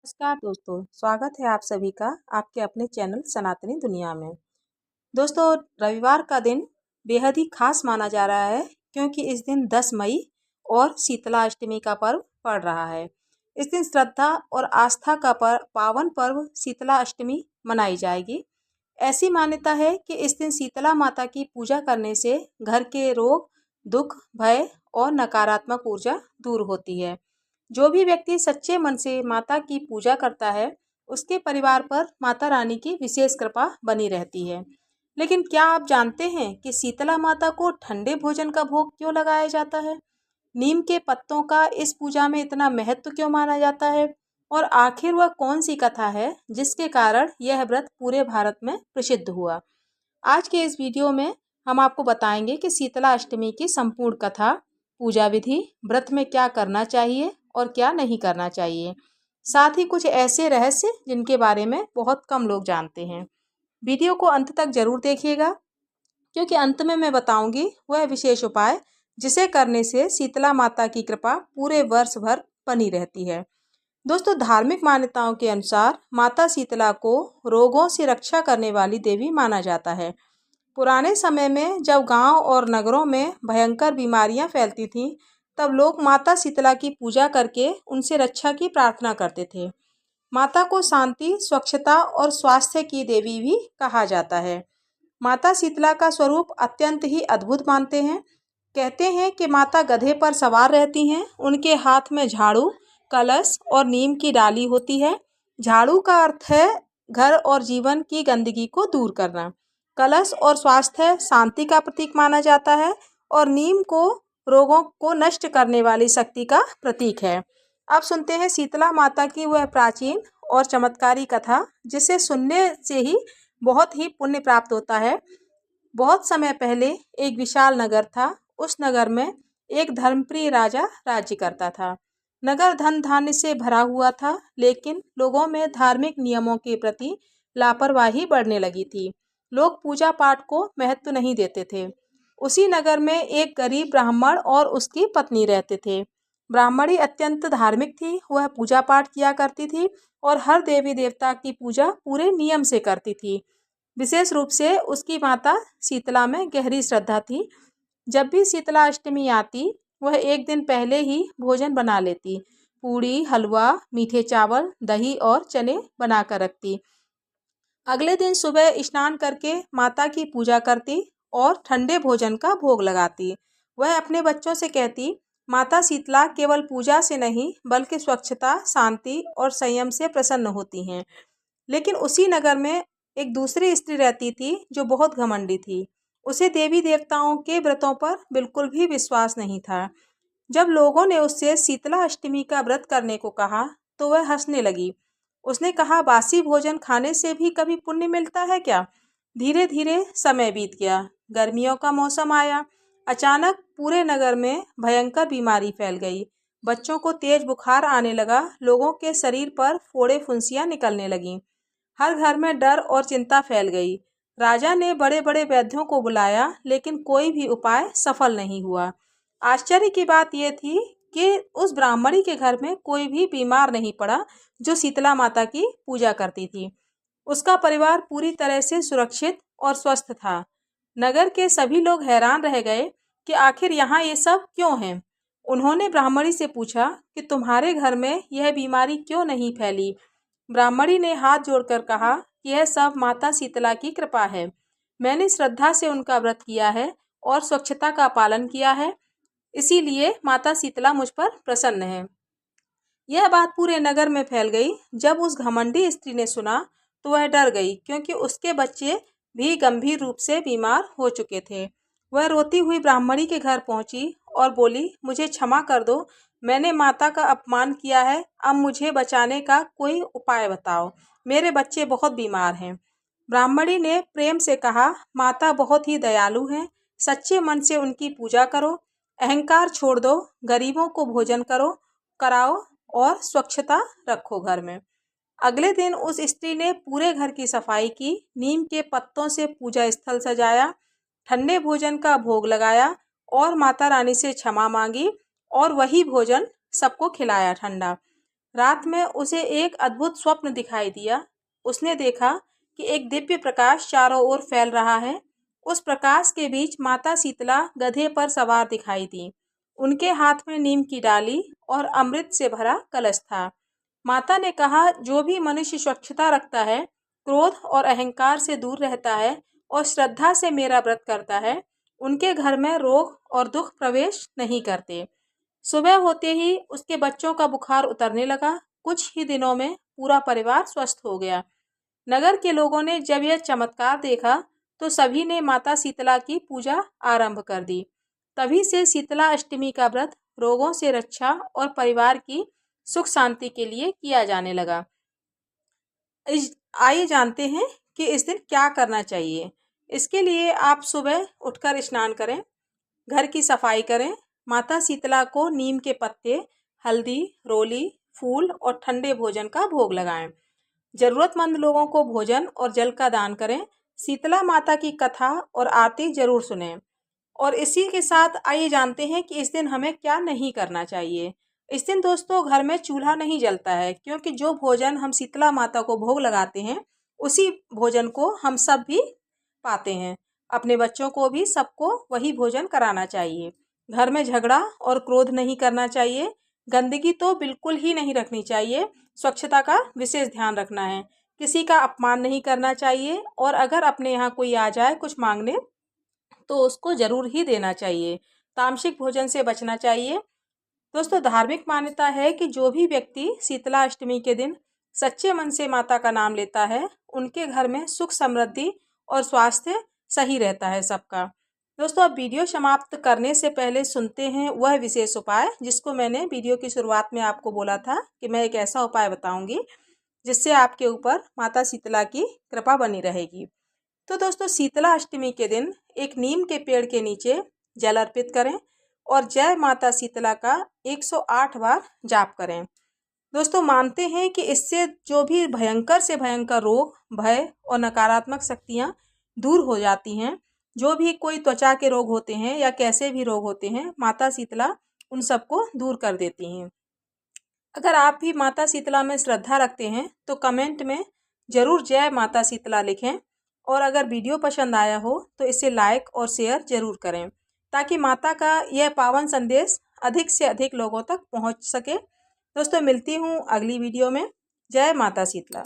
नमस्कार दोस्तों, स्वागत है आप सभी का आपके अपने चैनल सनातनी दुनिया में। दोस्तों, रविवार का दिन बेहद ही खास माना जा रहा है क्योंकि इस दिन 10 मई और शीतला अष्टमी का पर्व पड़ रहा है। इस दिन श्रद्धा और आस्था का पावन पर्व शीतला अष्टमी मनाई जाएगी। ऐसी मान्यता है कि इस दिन शीतला माता की पूजा करने से घर के रोग, दुख, भय और नकारात्मक ऊर्जा दूर होती है। जो भी व्यक्ति सच्चे मन से माता की पूजा करता है, उसके परिवार पर माता रानी की विशेष कृपा बनी रहती है। लेकिन क्या आप जानते हैं कि शीतला माता को ठंडे भोजन का भोग क्यों लगाया जाता है? नीम के पत्तों का इस पूजा में इतना महत्व क्यों माना जाता है? और आखिर वह कौन सी कथा है जिसके कारण यह व्रत पूरे भारत में प्रसिद्ध हुआ? आज के इस वीडियो में हम आपको बताएंगे कि शीतला अष्टमी की संपूर्ण कथा, पूजा विधि, व्रत में क्या करना चाहिए और क्या नहीं करना चाहिए। साथ ही कुछ ऐसे रहस्य जिनके बारे में बहुत कम लोग जानते हैं। वीडियो को अंत तक जरूर देखिएगा क्योंकि अंत में मैं बताऊंगी वह विशेष उपाय जिसे करने से शीतला माता की कृपा पूरे वर्ष भर बनी रहती है। दोस्तों, धार्मिक मान्यताओं के अनुसार माता शीतला को रोगों से रक्षा करने वाली देवी माना जाता है। पुराने समय में जब गांव और नगरों में भयंकर बीमारियां फैलती थीं, तब लोग माता शीतला की पूजा करके उनसे रक्षा की प्रार्थना करते थे। माता को शांति, स्वच्छता और स्वास्थ्य की देवी भी कहा जाता है। माता शीतला का स्वरूप अत्यंत ही अद्भुत मानते हैं। कहते हैं कि माता गधे पर सवार रहती हैं, उनके हाथ में झाड़ू, कलश और नीम की डाली होती है। झाड़ू का अर्थ है घर और जीवन की गंदगी को दूर करना। कलश और स्वास्थ्य शांति का प्रतीक माना जाता है और नीम को रोगों को नष्ट करने वाली शक्ति का प्रतीक है। अब सुनते हैं शीतला माता की वह प्राचीन और चमत्कारी कथा जिसे सुनने से ही बहुत ही पुण्य प्राप्त होता है। बहुत समय पहले एक विशाल नगर था। उस नगर में एक धर्मप्रिय राजा राज्य करता था। नगर धन धान्य से भरा हुआ था, लेकिन लोगों में धार्मिक नियमों के प्रति लापरवाही बढ़ने लगी थी। लोग पूजा पाठ को महत्व नहीं देते थे। उसी नगर में एक गरीब ब्राह्मण और उसकी पत्नी रहते थे। ब्राह्मणी अत्यंत धार्मिक थी, वह पूजा पाठ किया करती थी और हर देवी देवता की पूजा पूरे नियम से करती थी। विशेष रूप से उसकी माता शीतला में गहरी श्रद्धा थी। जब भी शीतला अष्टमी आती, वह एक दिन पहले ही भोजन बना लेती। पूड़ी, हलवा, मीठे चावल, दही और चने बनाकर रखती। अगले दिन सुबह स्नान करके माता की पूजा करती और ठंडे भोजन का भोग लगाती। वह अपने बच्चों से कहती, माता शीतला केवल पूजा से नहीं बल्कि स्वच्छता, शांति और संयम से प्रसन्न होती हैं। लेकिन उसी नगर में एक दूसरी स्त्री रहती थी जो बहुत घमंडी थी। उसे देवी देवताओं के व्रतों पर बिल्कुल भी विश्वास नहीं था। जब लोगों ने उससे शीतला अष्टमी का व्रत करने को कहा, तो वह हंसने लगी। उसने कहा, बासी भोजन खाने से भी कभी पुण्य मिलता है क्या? धीरे धीरे समय बीत गया। गर्मियों का मौसम आया। अचानक पूरे नगर में भयंकर बीमारी फैल गई। बच्चों को तेज बुखार आने लगा। लोगों के शरीर पर फोड़े फुंसियां निकलने लगीं। हर घर में डर और चिंता फैल गई। राजा ने बड़े बड़े वैद्यों को बुलाया, लेकिन कोई भी उपाय सफल नहीं हुआ। आश्चर्य की बात यह थी कि उस ब्राह्मणी के घर में कोई भी बीमार नहीं पड़ा जो शीतला माता की पूजा करती थी। उसका परिवार पूरी तरह से सुरक्षित और स्वस्थ था। नगर के सभी लोग हैरान रह गए कि आखिर यहाँ ये सब क्यों है। उन्होंने ब्राह्मणी से पूछा कि तुम्हारे घर में यह बीमारी क्यों नहीं फैली। ब्राह्मणी ने हाथ जोड़कर कहा, यह सब माता शीतला की कृपा है। मैंने श्रद्धा से उनका व्रत किया है और स्वच्छता का पालन किया है, इसीलिए माता शीतला मुझ पर प्रसन्न है। यह बात पूरे नगर में फैल गई। जब उस घमंडी स्त्री ने सुना तो वह डर गई, क्योंकि उसके बच्चे भी गंभीर रूप से बीमार हो चुके थे। वह रोती हुई ब्राह्मणी के घर पहुंची और बोली, मुझे क्षमा कर दो, मैंने माता का अपमान किया है। अब मुझे बचाने का कोई उपाय बताओ, मेरे बच्चे बहुत बीमार हैं। ब्राह्मणी ने प्रेम से कहा, माता बहुत ही दयालु हैं, सच्चे मन से उनकी पूजा करो, अहंकार छोड़ दो, गरीबों को भोजन करो कराओ और स्वच्छता रखो घर में। अगले दिन उस स्त्री ने पूरे घर की सफाई की, नीम के पत्तों से पूजा स्थल सजाया, ठंडे भोजन का भोग लगाया और माता रानी से क्षमा मांगी और वही भोजन सबको खिलाया ठंडा। रात में उसे एक अद्भुत स्वप्न दिखाई दिया। उसने देखा कि एक दिव्य प्रकाश चारों ओर फैल रहा है। उस प्रकाश के बीच माता शीतला गधे पर सवार दिखाई दी। उनके हाथ में नीम की डाली और अमृत से भरा कलश था। माता ने कहा, जो भी मनुष्य स्वच्छता रखता है, क्रोध और अहंकार से दूर रहता है और श्रद्धा से मेरा व्रत करता है, उनके घर में रोग और दुख प्रवेश नहीं करते। सुबह होते ही उसके बच्चों का बुखार उतरने लगा। कुछ ही दिनों में पूरा परिवार स्वस्थ हो गया। नगर के लोगों ने जब यह चमत्कार देखा तो सभी ने माता शीतला की पूजा आरंभ कर दी। तभी से शीतला अष्टमी का व्रत रोगों से रक्षा और परिवार की सुख शांति के लिए किया जाने लगा। आइए जानते हैं कि इस दिन क्या करना चाहिए। इसके लिए आप सुबह उठकर स्नान करें, घर की सफाई करें, माता शीतला को नीम के पत्ते, हल्दी, रोली, फूल और ठंडे भोजन का भोग लगाएं। जरूरतमंद लोगों को भोजन और जल का दान करें। शीतला माता की कथा और आरती जरूर सुनें। और इसी के साथ आइए जानते हैं कि इस दिन हमें क्या नहीं करना चाहिए। इस दिन दोस्तों घर में चूल्हा नहीं जलता है, क्योंकि जो भोजन हम शीतला माता को भोग लगाते हैं उसी भोजन को हम सब भी पाते हैं। अपने बच्चों को भी सबको वही भोजन कराना चाहिए। घर में झगड़ा और क्रोध नहीं करना चाहिए। गंदगी तो बिल्कुल ही नहीं रखनी चाहिए। स्वच्छता का विशेष ध्यान रखना है। किसी का अपमान नहीं करना चाहिए और अगर अपने यहाँ कोई आ जाए कुछ मांगने तो उसको जरूर ही देना चाहिए। तामसिक भोजन से बचना चाहिए। दोस्तों धार्मिक मान्यता है कि जो भी व्यक्ति शीतला अष्टमी के दिन सच्चे मन से माता का नाम लेता है, उनके घर में सुख समृद्धि और स्वास्थ्य सही रहता है सबका। दोस्तों अब वीडियो समाप्त करने से पहले सुनते हैं वह विशेष उपाय जिसको मैंने वीडियो की शुरुआत में आपको बोला था कि मैं एक ऐसा उपाय बताऊंगी जिससे आपके ऊपर माता शीतला की कृपा बनी रहेगी। तो दोस्तों शीतला अष्टमी के दिन एक नीम के पेड़ के नीचे जल अर्पित करें और जय माता शीतला का 108 बार जाप करें। दोस्तों मानते हैं कि इससे जो भी भयंकर से भयंकर रोग, भय और नकारात्मक शक्तियां दूर हो जाती हैं। जो भी कोई त्वचा के रोग होते हैं या कैसे भी रोग होते हैं, माता शीतला उन सबको दूर कर देती हैं। अगर आप भी माता शीतला में श्रद्धा रखते हैं तो कमेंट में ज़रूर जय माता शीतला लिखें। और अगर वीडियो पसंद आया हो तो इसे लाइक और शेयर ज़रूर करें ताकि माता का यह पावन संदेश अधिक से अधिक लोगों तक पहुंच सके। दोस्तों मिलती हूं अगली वीडियो में। जय माता शीतला।